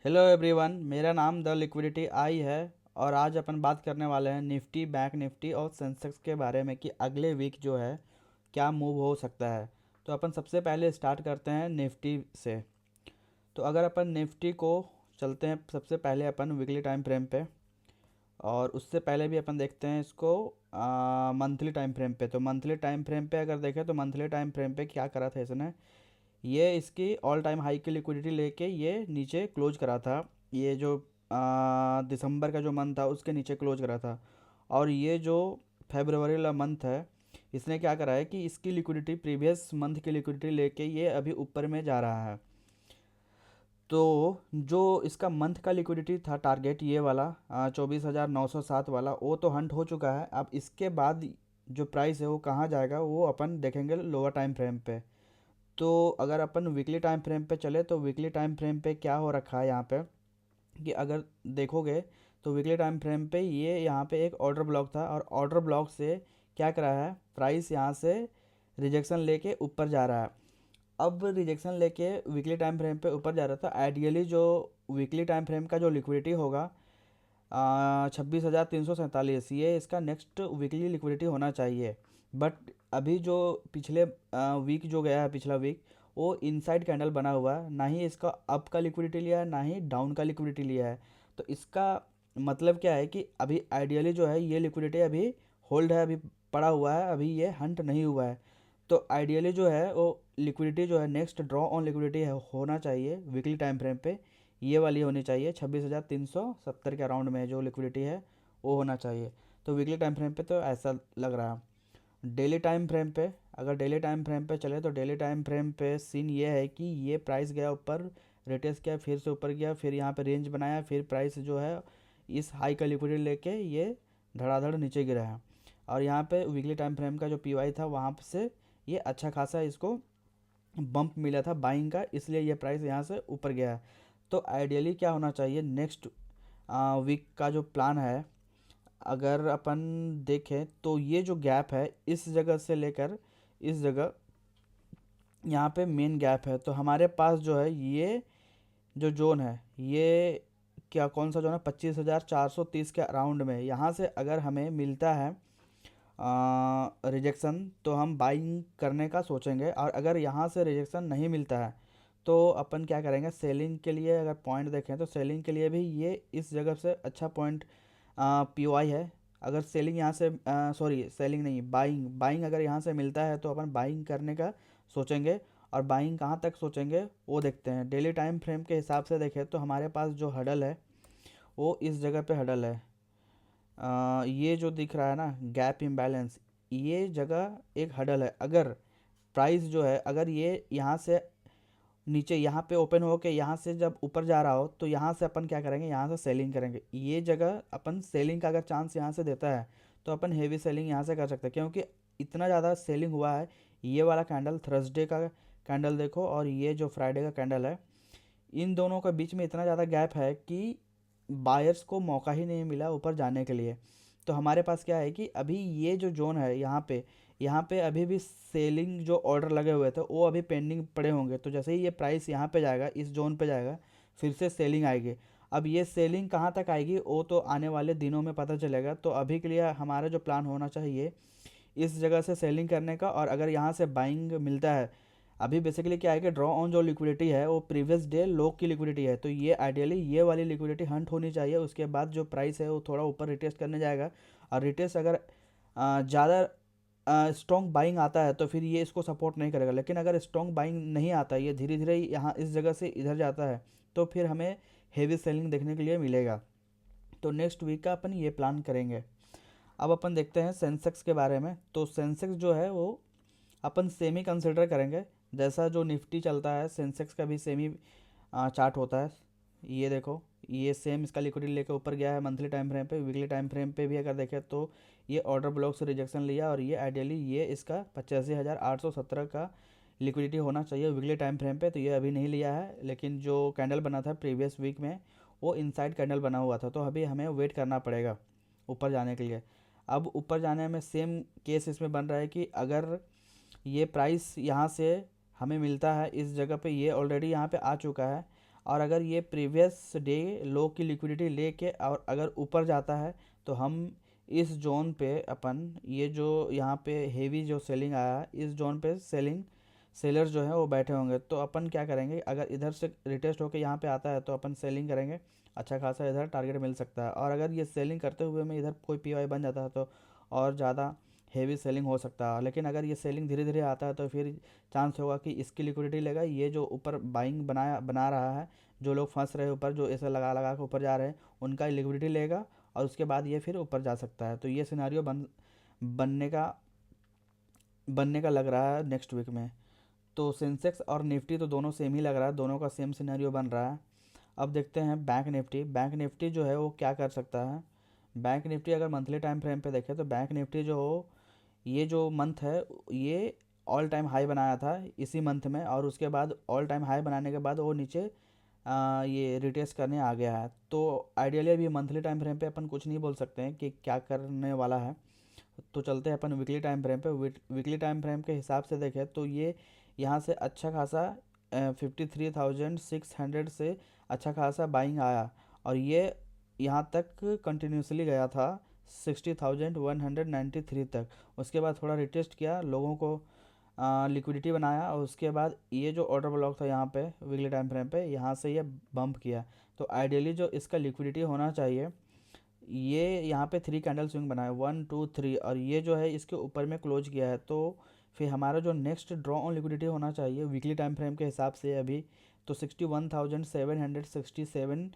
Hello everyone, मेरा नाम the liquidity आई है। और आज अपन बात करने वाले हैं निफ्टी, बैंक निफ्टी और सेंसेक्स के बारे में कि अगले वीक जो है क्या मूव हो सकता है। तो अपन सबसे पहले स्टार्ट करते हैं निफ्टी से। तो अगर अपन निफ्टी को चलते हैं सबसे पहले अपन वीकली टाइम फ्रेम पे, और उससे पहले भी अपन देखते हैं इसको मंथली टाइम फ्रेम पे। तो मंथली टाइम फ्रेम पे अगर देखें तो मंथली टाइम फ्रेम पे क्या करा था इसने, ये इसकी ऑल टाइम हाई की लिक्विडिटी लेके ये नीचे क्लोज करा था। ये जो दिसंबर का जो मंथ था उसके नीचे क्लोज करा था। और ये जो फेब्रुवरी वाला मंथ है, इसने क्या करा है कि इसकी लिक्विडिटी प्रीवियस मंथ की लिक्विडिटी लेके ये अभी ऊपर में जा रहा है। तो जो इसका मंथ का लिक्विडिटी था टारगेट, ये वाला 24,907 वाला, वो तो हंट हो चुका है। अब इसके बाद जो प्राइस है वो कहाँ जाएगा वो अपन देखेंगे लोअर टाइम फ्रेम पे। तो अगर अपन वीकली टाइम फ्रेम पे चले तो वीकली टाइम फ्रेम पे क्या हो रखा है यहाँ पे कि अगर देखोगे तो वीकली टाइम फ्रेम पे ये यहाँ पे एक ऑर्डर ब्लॉक था, और ऑर्डर ब्लॉक से क्या करा है, प्राइस यहाँ से रिजेक्शन लेके ऊपर जा रहा है। अब रिजेक्शन लेके वीकली टाइम फ्रेम पे ऊपर जा रहा था। आइडियली जो वीकली टाइम फ्रेम का जो लिक्विडिटी होगा 26,347, ये इसका नेक्स्ट वीकली लिक्विडिटी होना चाहिए। बट अभी जो पिछले वीक जो गया है, पिछला वीक, वो इनसाइड कैंडल बना हुआ है। ना ही इसका अप का लिक्विडिटी लिया है, ना ही डाउन का लिक्विडिटी लिया है। तो इसका मतलब क्या है कि अभी आइडियली जो है ये लिक्विडिटी अभी होल्ड है, अभी पड़ा हुआ है, अभी ये हंट नहीं हुआ है। तो आइडियली जो है वो लिक्विडिटी जो है नेक्स्ट ड्रॉ ऑन लिक्विडिटी होना चाहिए वीकली टाइम फ्रेम पे, ये वाली होनी चाहिए 26,370 के अराउंड में जो लिक्विडिटी है वो होना चाहिए। तो वीकली टाइम फ्रेम पे तो ऐसा लग रहा है। डेली टाइम फ्रेम पे, अगर डेली टाइम फ्रेम पे चले तो डेली टाइम फ्रेम पे सीन ये है कि ये प्राइस गया ऊपर, रिटेस्ट किया, फिर से ऊपर गया, फिर यहाँ पे रेंज बनाया, फिर प्राइस जो है इस हाई का लिक्विडिटी लेके ये धड़ाधड़ नीचे गिरा है। और यहाँ पे वीकली टाइम फ्रेम का जो पीवाई था वहाँ से ये अच्छा खासा इसको बम्प मिला था बाइंग का, इसलिए ये प्राइस यहाँ से ऊपर गया है। तो आइडियली क्या होना चाहिए नेक्स्ट वीक का जो प्लान है, अगर अपन देखें तो ये जो गैप है इस जगह से लेकर इस जगह, यहाँ पे मेन गैप है। तो हमारे पास जो है ये जो जोन है, ये क्या कौन सा जोन है, 25,430 के अराउंड में, यहाँ से अगर हमें मिलता है रिजेक्शन तो हम बाइंग करने का सोचेंगे। और अगर यहाँ से रिजेक्शन नहीं मिलता है तो अपन क्या करेंगे, सेलिंग के लिए अगर पॉइंट देखें तो सेलिंग के लिए भी ये इस जगह से अच्छा पॉइंट पीओआई है। अगर सेलिंग यहाँ से सॉरी सेलिंग नहीं, बाइंग बाइंग अगर यहाँ से मिलता है तो अपन बाइंग करने का सोचेंगे। और बाइंग कहाँ तक सोचेंगे वो देखते हैं। डेली टाइम फ्रेम के हिसाब से देखें तो हमारे पास जो हडल है वो इस जगह पे हडल है। ये जो दिख रहा है ना गैप इम्बैलेंस, ये जगह एक हडल है। अगर प्राइस जो है अगर ये यहाँ से नीचे यहाँ पे ओपन हो के यहाँ से जब ऊपर जा रहा हो तो यहाँ से अपन क्या करेंगे, यहाँ से सेलिंग करेंगे। ये जगह अपन सेलिंग का अगर चांस यहाँ से देता है तो अपन हेवी सेलिंग यहाँ से कर सकते हैं, क्योंकि इतना ज़्यादा सेलिंग हुआ है। ये वाला कैंडल थर्सडे का कैंडल देखो, और ये जो फ्राइडे का कैंडल है, इन दोनों के बीच में इतना ज़्यादा गैप है कि बायर्स को मौका ही नहीं मिला ऊपर जाने के लिए। तो हमारे पास क्या है कि अभी ये जो जोन है यहाँ पे अभी भी सेलिंग जो ऑर्डर लगे हुए थे वो अभी पेंडिंग पड़े होंगे। तो जैसे ही ये प्राइस यहाँ पे जाएगा, इस जोन पे जाएगा, फिर से सेलिंग आएगी। अब ये सेलिंग कहाँ तक आएगी वो तो आने वाले दिनों में पता चलेगा। तो अभी के लिए हमारा जो प्लान होना चाहिए इस जगह से सेलिंग करने का, और अगर यहाँ से बाइंग मिलता है, अभी बेसिकली क्या है कि ड्रॉ ऑन जो लिक्विडिटी है वो प्रीवियस डे लो की लिक्विडिटी है। तो ये आइडियली ये वाली लिक्विडिटी हंट होनी चाहिए। उसके बाद जो प्राइस है वो थोड़ा ऊपर रिटेस्ट करने जाएगा, और रिटेस्ट अगर ज़्यादा स्ट्रॉन्ग बाइंग आता है तो फिर ये इसको सपोर्ट नहीं करेगा। लेकिन अगर स्ट्रॉन्ग बाइंग नहीं आता, ये धीरे धीरे यहाँ इस जगह से इधर जाता है, तो फिर हमें हेवी सेलिंग देखने के लिए मिलेगा। तो नेक्स्ट वीक का अपन ये प्लान करेंगे। अब अपन देखते हैं सेंसेक्स के बारे में। तो सेंसेक्स जो है वो अपन सेमी कंसिडर करेंगे। जैसा जो निफ्टी चलता है सेंसेक्स का भी सेमी चार्ट होता है। ये देखो, ये सेम इसका लिक्विडिटी लेकर ऊपर गया है मंथली टाइम फ्रेम पे। वीकली टाइम फ्रेम पे भी अगर देखें तो ये ऑर्डर ब्लॉक से रिजेक्शन लिया, और ये आइडियली ये इसका 85,817 का लिक्विडिटी होना चाहिए वीकली टाइम फ्रेम पे। तो ये अभी नहीं लिया है, लेकिन जो कैंडल बना था प्रीवियस वीक में वो इनसाइड कैंडल बना हुआ था। तो अभी हमें वेट करना पड़ेगा ऊपर जाने के लिए। अब ऊपर जाने में सेम केस इसमें बन रहा है कि अगर ये प्राइस यहाँ से हमें मिलता है इस जगह पे, ये ऑलरेडी यहाँ पे आ चुका है, और अगर ये प्रीवियस डे लो की लिक्विडिटी लेके और अगर ऊपर जाता है तो हम इस जोन पे अपन ये जो यहाँ पे हेवी जो सेलिंग आया है इस जोन पे सेलर्स जो है वो बैठे होंगे। तो अपन क्या करेंगे, अगर इधर से रिटेस्ट होकर यहाँ पे आता है तो अपन सेलिंग करेंगे, अच्छा खासा इधर टारगेट मिल सकता है। और अगर ये सेलिंग करते हुए में इधर कोई पीवाई बन जाता है तो और ज़्यादा हेवी सेलिंग हो सकता है। लेकिन अगर ये सेलिंग धीरे धीरे आता है तो फिर चांस होगा कि इसकी लिक्विडिटी लेगा, ये जो ऊपर बाइंग बना रहा है, जो लोग फंस रहे हैं ऊपर, जो ऐसे लगा लगा के ऊपर जा रहे हैं, उनका लिक्विडिटी लेगा और उसके बाद ये फिर ऊपर जा सकता है। तो ये सिनारियो बनने का बनने का लग रहा है नेक्स्ट वीक में। तो सेंसेक्स और निफ्टी तो दोनों सेम ही लग रहा है, दोनों का सेम सिनेरियो बन रहा है। अब देखते हैं बैंक निफ्टी जो है वो क्या कर सकता है। बैंक निफ्टी अगर मंथली टाइम फ्रेम पे देखें तो बैंक निफ्टी जो हो, ये जो मंथ है ये ऑल टाइम हाई बनाया था इसी मंथ में, और उसके बाद ऑल टाइम हाई बनाने के बाद वो नीचे ये रिटेस्ट करने आ गया है। तो आइडियली अभी मंथली टाइम फ्रेम पे अपन कुछ नहीं बोल सकते हैं कि क्या करने वाला है। तो चलते हैं अपन वीकली टाइम फ्रेम पे। वीकली टाइम फ्रेम के हिसाब से देखें तो ये यहाँ से अच्छा खासा 53,600 से अच्छा खासा बाइंग आया, और ये यहाँ तक कंटिन्यूसली गया था 60,193 तक। उसके बाद थोड़ा रिटेस्ट किया, लोगों को लिक्विडिटी बनाया, और उसके बाद ये जो ऑर्डर ब्लॉक था यहाँ पे वीकली टाइम फ्रेम पे, यहाँ से ये बम्प किया। तो आइडियली जो इसका लिक्विडिटी होना चाहिए, ये यहाँ पे 3 कैंडल स्विंग बनाया 1 2 3, और ये जो है इसके ऊपर में क्लोज किया है। तो फिर हमारा जो नेक्स्ट ड्रॉ ऑन लिक्विडिटी होना चाहिए वीकली टाइम फ्रेम के हिसाब से अभी तो 61,767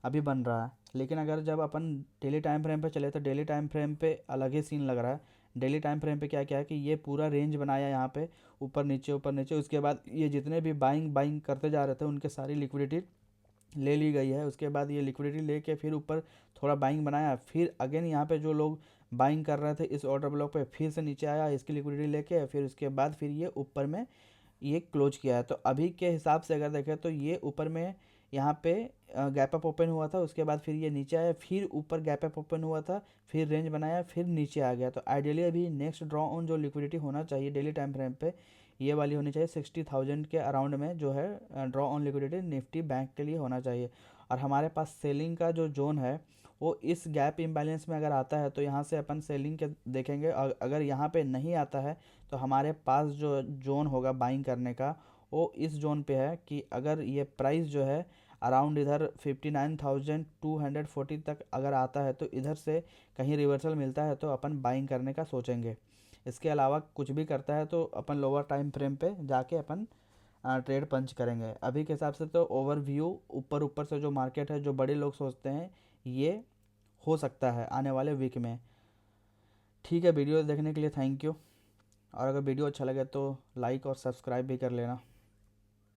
अभी बन रहा है। लेकिन अगर जब अपन डेली टाइम फ्रेम पे चले तो डेली टाइम फ्रेम पे अलग ही सीन लग रहा है। डेली टाइम फ्रेम पे क्या क्या है कि ये पूरा रेंज बनाया यहाँ पे, ऊपर नीचे, उसके बाद ये जितने भी बाइंग बाइंग करते जा रहे थे उनके सारी लिक्विडिटी ले ली गई है। उसके बाद ये लिक्विडिटी लेके फिर ऊपर थोड़ा बाइंग बनाया, फिर अगेन यहाँ पे जो लोग बाइंग कर रहे थे इस ऑर्डर ब्लॉक पे फिर से नीचे आया इसकी लिक्विडिटी लेके, फिर उसके बाद फिर ये ऊपर में ये क्लोज किया है। तो अभी के हिसाब से अगर देखें तो ये ऊपर में यहाँ पे गैप अप ओपन हुआ था, उसके बाद फिर ये नीचे आया, फिर ऊपर गैप अप ओपन हुआ था, फिर रेंज बनाया, फिर नीचे आ गया। तो आइडियली अभी नेक्स्ट ड्रॉ ऑन जो लिक्विडिटी होना चाहिए डेली टाइम फ्रेम पे, ये वाली होनी चाहिए 60,000 के अराउंड में, जो है draw on liquidity Nifty bank के लिए होना चाहिए। और हमारे पास सेलिंग का जो जोन है वो इस गैप इम्बैलेंस में अगर आता है तो यहाँ से अपन सेलिंग के देखेंगे, और अगर यहाँ पे नहीं आता है तो हमारे पास जो जोन होगा बाइंग करने का वो इस जोन पे है कि अगर ये प्राइस जो है अराउंड इधर 59,240 तक अगर आता है तो इधर से कहीं रिवर्सल मिलता है तो अपन बाइंग करने का सोचेंगे। इसके अलावा कुछ भी करता है तो अपन लोअर टाइम फ्रेम पे जाके अपन ट्रेड पंच करेंगे। अभी के हिसाब से तो ओवरव्यू ऊपर ऊपर से जो मार्केट है, जो बड़े लोग सोचते हैं, ये हो सकता है आने वाले वीक में। ठीक है, वीडियो देखने के लिए थैंक यू, और अगर वीडियो अच्छा लगे तो लाइक और सब्सक्राइब भी कर लेना।